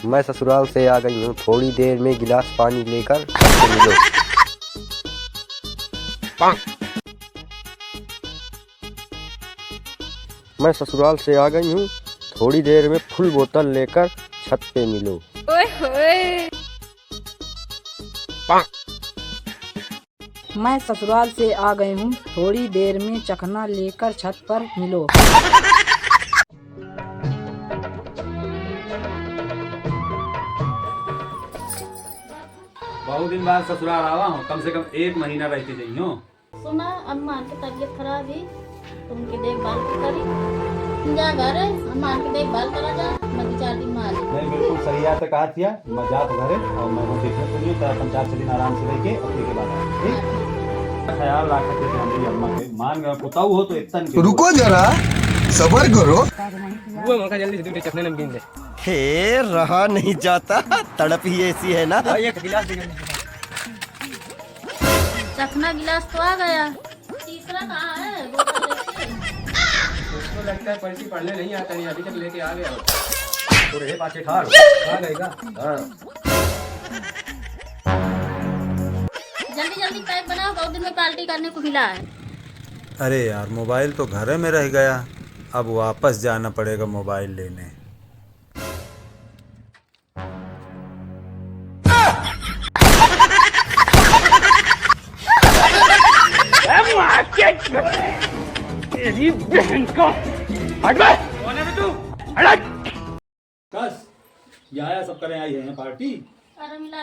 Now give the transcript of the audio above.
मैं ससुराल से आ गई हूँ, थोड़ी देर में गिलास पानी लेकर सबसे मिलो। मैं ससुराल से आ गई हूँ, थोड़ी देर में फुल बोतल लेकर छत पे मिलो। ओए होए। मैं ससुराल से आ गई हूँ, थोड़ी देर में चखना लेकर छत पर मिलो। बहुत दिन बाद ससुराल आवा हूँ, कम से कम 1 महीना रह के जाइयो। सुना अम्मा की तबीयत खराब है तो उनकी देखभाल करी जा घरे अम्मा की देखभाल करा जा मैं 4 दिन में आ जाऊँ। नहीं बिल्कुल सही है, तो कहा थिया मैं जा तो घरे और मैं वो देखने सुनिए तो 5-4 दिन आराम से रह के अपने के बाद आए। ठीक ख्याल रखा थे हमारी अम्मा के, मान गए पुताऊ हो तो इतना नहीं। रुको जरा सबर करो। वो मौका जल्दी से दूध चखने नमकीन दे। हे रहा नहीं जाता, तड़प ही ऐसी है ना। एक गिलास दे। चखना गिलास तो आ गया, तीसरा कहाँ है? बोतल देखिए। उसको लगता है पर्ची पढ़ने नहीं आता, नहीं अभी तक लेके आ गया। तो रे पाछे ठाड़ आ गएगा। हां जल्दी जल्दी पैक बनाओ, बहुत दिन में पार्टी करने को मिला है। अरे यार मोबाइल तो घर में रह गया, अब वापस जाना पड़ेगा मोबाइल लेने। तेरी बहन का हट बे। कौन है तू? हट। बस ये आया सब करें आई है पार्टी। अरे मिला